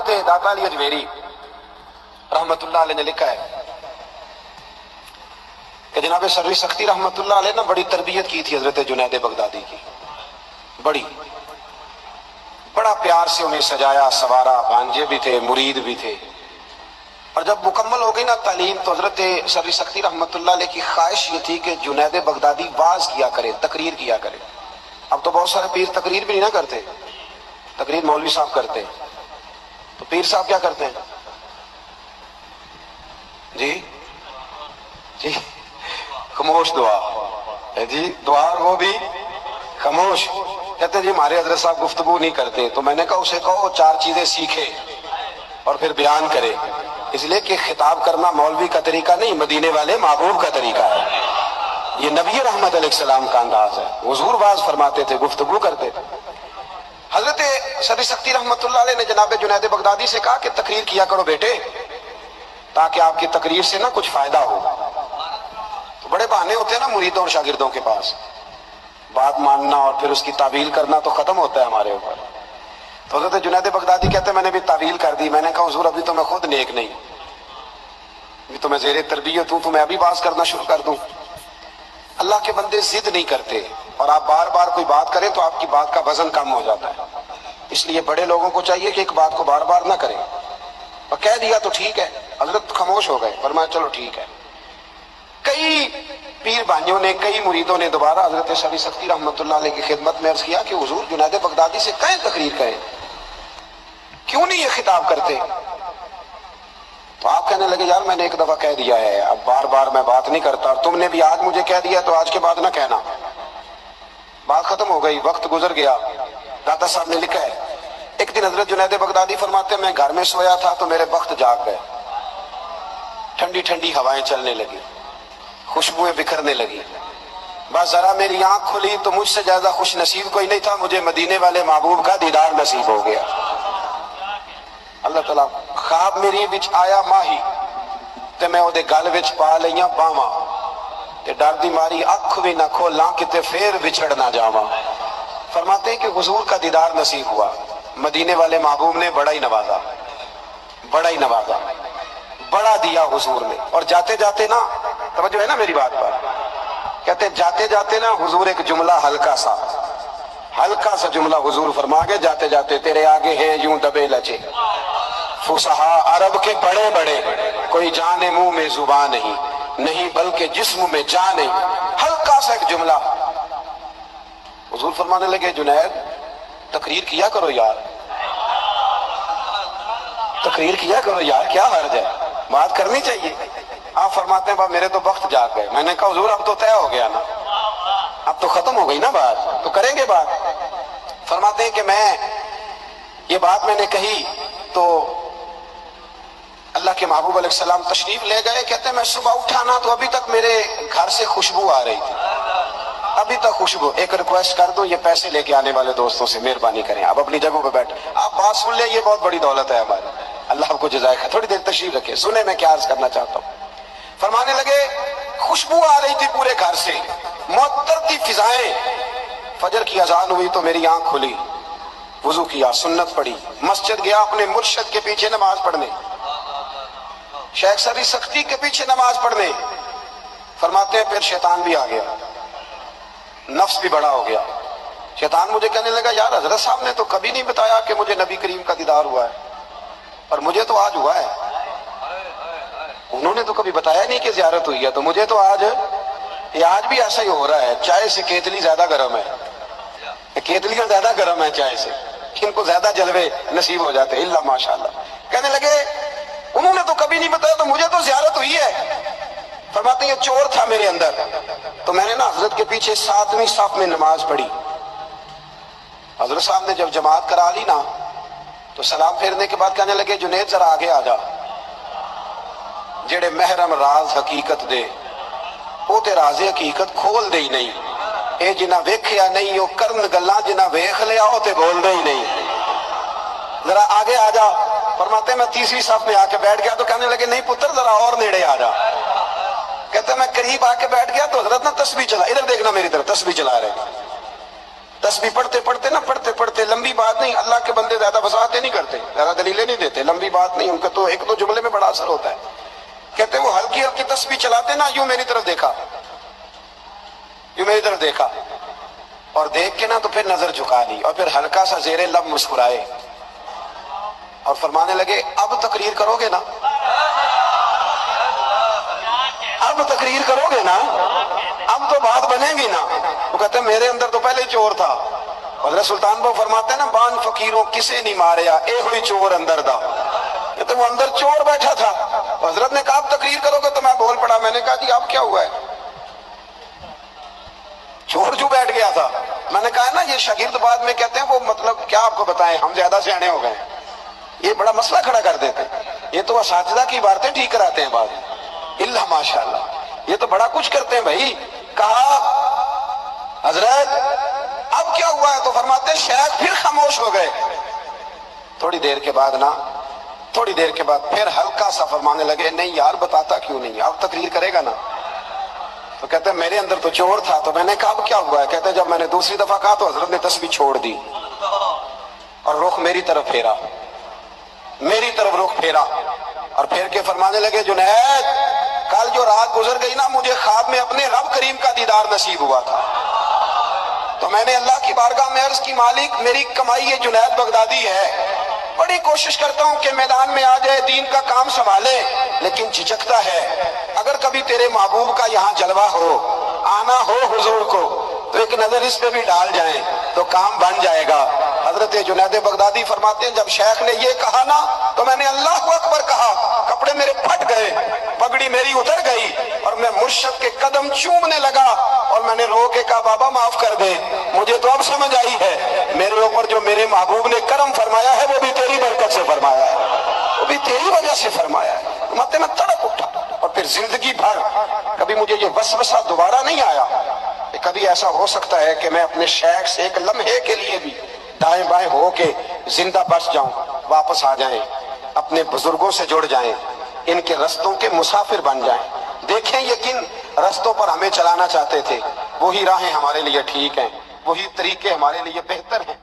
حضرت داتا علی اجمیری رحمت اللہ علیہ نے لکھا ہے کہ جناب سروی سختی رحمت اللہ علیہ نے بڑی تربیت کی تھی حضرت جنید بغدادی کی، بڑا پیار سے انہیں سجایا سوارا، بھانجے بھی تھے، مرید بھی تھے. اور جب مکمل ہو گئی نا تعلیم تو حضرت سروی سختی رحمت اللہ علیہ کی خواہش یہ تھی کہ جنید بغدادی واعظ کیا کرے، تقریر کیا کرے. اب تو بہت سارے پیر تقریر بھی نہیں نہ کرتے، تقریر مولوی صاحب کرتے، تو پیر صاحب کیا کرتے ہیں؟ جی خاموش دعا، جی دعا، اور وہ بھی خاموش. کہتے جی ہمارے حضرت صاحب گفتگو نہیں کرتے. تو میں نے کہا اسے کہو 4 چیزیں سیکھے اور پھر بیان کرے، اس لیے کہ خطاب کرنا مولوی کا طریقہ نہیں، مدینے والے محبوب کا طریقہ ہے. یہ نبی رحمت علیہ السلام کا انداز ہے. حضور واعظ فرماتے تھے، گفتگو کرتے تھے. حضرت سروی سختی رحمت اللہ علیہ نے جناب جنید بغدادی سے کہا کہ تقریر کیا کرو بیٹے، تاکہ آپ کی تقریر سے نا کچھ فائدہ ہو. تو بڑے بہانے ہوتے ہیں نا مریدوں اور شاگردوں کے پاس، بات ماننا اور پھر اس کی تعویل کرنا تو ختم ہوتا ہے ہمارے اوپر. تو حضرت جنید بغدادی کہتے ہیں میں نے بھی تعویل کر دی. میں نے کہا حضور ابھی تو میں خود نیک نہیں، ابھی تو میں زیر تربیت ہوں، تو میں ابھی باز کرنا شروع کر دوں؟ اللہ کے بندے ضد نہیں کرتے، اور آپ بار بار کوئی بات کریں تو آپ کی بات کا وزن کم ہو جاتا ہے. اس لیے بڑے لوگوں کو چاہیے کہ ایک بات کو بار بار نہ کریں، اور کہہ دیا تو ٹھیک ہے. حضرت خاموش ہو گئے، فرمایا چلو ٹھیک ہے. کئی پیر بھائیوں نے، کئی مریدوں نے دوبارہ حضرت سروی سختی رحمت اللہ علیہ کی خدمت میں عرض کیا کہ حضور جنید بغدادی سے کہیں تقریر کریں، کیوں نہیں یہ خطاب کرتے؟ تو آپ کہنے لگے یار میں نے ایک دفعہ کہہ دیا ہے، اب بار بار میں بات نہیں کرتا، اور تم نے بھی آج مجھے کہہ دیا تو آج کے بعد نہ کہنا. بات ختم ہو گئی، وقت گزر گیا. داتا صاحب نے لکھا ہے ایک دن حضرت جنید بغدادی فرماتے ہیں میں گھر میں سویا تھا تو میرے بخت جاگ گئے، ٹھنڈی ٹھنڈی ہوائیں چلنے لگی، خوشبوئیں بکھرنے لگی. بس ذرا میری آنکھ کھلی تو مجھ سے زیادہ خوش نصیب کوئی نہیں تھا، مجھے مدینے والے محبوب کا دیدار نصیب ہو گیا. اللہ تعالیٰ خواب میری وچ آیا ماہی تے میں اودے گل وچ پا لئیاں باواں تے ڈر دی ماری اکھ بھی نہ کھولاں کتے پھر بچھڑ نہ جاواں. فرماتے ہیں کہ حضور کا دیدار نصیب ہوا، مدینے والے محبوب نے بڑا ہی نوازا، بڑا ہی نوازا، بڑا دیا حضور نے. اور جاتے جاتے نا، توجہ ہے نا میری بات پر، کہتے جاتے جاتے نا حضور ایک جملہ ہلکا سا جملہ حضور فرما گے جاتے جاتے تیرے آگے ہیں یوں دبے لچے فصحا عرب کے بڑے بڑے، کوئی جانے منہ میں زبان نہیں بلکہ جسم میں جان نہیں. ہلکا سا ایک جملہ حضور فرمانے لگے جنید تقریر کیا کرو یار، تقریر کیا کرو یار، کیا حرج ہے، بات کرنی چاہیے. آپ فرماتے ہیں میرے تو بخت جاگ گئے. میں نے کہا حضور اب تو طے ہو گیا نا، اب تو ختم ہو گئی نا بات، تو کریں گے بات. فرماتے ہیں کہ یہ بات میں نے کہی تو اللہ کے محبوب علیہ السلام تشریف لے گئے. کہتے ہیں میں صبح اٹھا نا تو ابھی تک میرے گھر سے خوشبو آ رہی تھی، ابھی تک خوشبو. ایک ریکویسٹ کر دو یہ پیسے لے کے آنے والے دوستوں سے مہربانی کریں، آپ اپنی جگہوں پہ بیٹھ، آپ بات سن لیں، یہ بہت بڑی دولت ہے ہماری، اللہ آپ کو جزائے خیر. تھوڑی دیر تشریف رکھے، سنیں میں کیا عرض کرنا چاہتا ہوں. فرمانے لگے خوشبو آ رہی تھی پورے گھر سے، معطر تھی فضائیں. فجر کی اذان ہوئی تو میری آنکھ کھلی، وضو کیا، سنت پڑھی، مسجد گیا اپنے مرشد کے پیچھے نماز پڑھنے، شیخ سروی سختی کے پیچھے نماز پڑھنے. فرماتے ہیں پھر شیطان بھی آ گیا، نفس بھی بڑا ہو گیا. شیطان مجھے کہنے لگا یار حضرت صاحب نے تو کبھی نہیں بتایا کہ مجھے نبی کریم کا دیدار ہوا ہے، اور مجھے تو آج ہوا ہے. انہوں نے تو کبھی بتایا نہیں کہ زیارت ہوئی ہے، تو مجھے تو آج بھی ایسا ہی ہو رہا ہے. چائے سے کیتلی زیادہ گرم ہے، کیتلیاں زیادہ گرم ہے چائے سے، ان کو زیادہ جلوے نصیب ہو جاتے ہیں اللہ ماشاءاللہ. کہنے لگے انہوں نے تو کبھی نہیں بتایا تو مجھے تو زیارت ہوئی ہے. فرماتے ہیں یہ چور تھا میرے اندر، تو میں نے نا حضرت کے پیچھے 7ویں صف میں نماز پڑھی. حضرت صاحب نے جب جماعت کرا لی نا تو سلام پھیرنے کے بعد کہنے لگے جنید ذرا آگے آ جا، جڑے محرم راز حقیقت دے وہ تے راز حقیقت کھول دے ہی نہیں، اے جنہ ویکھیا نہیں وہ کرن گلاں، جنہ ویکھ لیا وہ تے بول دے ہی نہیں، ذرا آگے آ جا. فرماتے ہیں میں 3ویں صف میں آ کے بیٹھ گیا تو کہنے لگے نہیں پتر ذرا اور نیڑے آ جا. کہتے ہیں میں قریب آ کے بیٹھ گیا تو حضرت نے تسبیح چلا، ادھر دیکھنا میری طرف، تسبیح چلا رہے، تسبیح پڑھتے پڑھتے نا پڑھتے پڑھتے لمبی بات نہیں، اللہ کے بندے زیادہ وضاحتیں نہیں کرتے، زیادہ دلیلیں نہیں دیتے، لمبی بات نہیں، ان کا تو ایک دو جملے میں بڑا اثر ہوتا ہے. کہتے وہ ہلکی ہلکی تسبیح چلاتے نا، یوں میری طرف دیکھا، یوں میری طرف دیکھا، اور دیکھ کے نا تو پھر نظر جھکا لی، اور پھر ہلکا سا زیر لب مسکرائے اور فرمانے لگے اب تقریر کرو گے نا، اب تقریر کرو گے نا، اب تو بات بنے گی نا. وہ کہتے ہیں میرے اندر تو پہلے ہی چور تھا. حضرت سلطان بہو فرماتے ہیں نا بان فقیروں کسے نہیں ماریا اے ہوئی چور اندر دا. کہتے وہ اندر چور بیٹھا تھا. حضرت نے کہا اب تقریر کرو گے تو میں بول پڑا. میں نے کہا جی اب کیا ہوا ہے؟ چور جو بیٹھ گیا تھا. میں نے کہا نا یہ شاگرد بعد میں کہتے ہیں وہ مطلب کیا آپ کو بتائیں، ہم زیادہ سیانے ہو گئے، یہ بڑا مسئلہ کھڑا کر دیتے ہیں. یہ تو اساتذہ کی عبارتیں ٹھیک کراتے ہیں بعد اللہ ماشاءاللہ، یہ تو بڑا کچھ کرتے ہیں بھائی. کہا حضرت اب کیا ہوا ہے؟ تو فرماتے ہیں شیخ پھر خاموش ہو گئے. تھوڑی دیر کے بعد نا، تھوڑی دیر کے بعد پھر ہلکا سا فرمانے لگے نہیں یار بتاتا کیوں نہیں، اب تقریر کرے گا نا. تو کہتے ہیں میرے اندر تو چور تھا. تو میں نے کہا اب کیا ہوا ہے؟ کہتے ہیں جب میں نے دوسری دفعہ کہا تو حضرت نے تسبیح چھوڑ دی اور رخ میری طرف پھیرا، میری طرف رخ پھیرا اور پھیر کے فرمانے لگے جنید کل جو رات گزر گئی نا مجھے خواب میں اپنے رب کریم کا دیدار نصیب ہوا تھا. تو میں نے اللہ کی بارگاہ میں عرض کی مالک میری کمائی یہ جنید بغدادی ہے، بڑی کوشش کرتا ہوں کہ میدان میں آ جائے دین کا کام سنبھالے، لیکن جھجکتا ہے. اگر کبھی تیرے محبوب کا یہاں جلوہ ہو، آنا ہو حضور کو، تو ایک نظر اس پہ بھی ڈال جائیں تو کام بن جائے گا. حضرت جنید بغدادی فرماتے ہیں جب شیخ نے یہ کہا نا تو میں نے اللہ اکبر کہا، کپڑے میرے پھٹ گئے، پگڑی میری اتر گئی اور میں مرشد کے قدم چومنے لگا اور میں نے رو کے کہا بابا معاف کر دے، مجھے تو اب سمجھ آئی ہے میرے اوپر جو میرے محبوب نے کرم فرمایا ہے وہ بھی تیری برکت سے فرمایا ہے، وہ بھی تیری وجہ سے فرمایا ہے. ماتے میں تڑپ اٹھا اور پھر زندگی بھر کبھی مجھے یہ وسوسہ دوبارہ نہیں آیا کہ کبھی ایسا ہو سکتا ہے کہ میں اپنے شیخ سے ایک لمحے کے لیے بھی دائیں بائیں ہو کے زندہ بچ جاؤں، واپس آ جائیں، اپنے بزرگوں سے جڑ جائیں، ان کے رستوں کے مسافر بن جائیں. دیکھیں یہ کن رستوں پر ہمیں چلانا چاہتے تھے، وہی راہیں ہمارے لیے ٹھیک ہیں، وہی طریقے ہمارے لیے بہتر ہیں.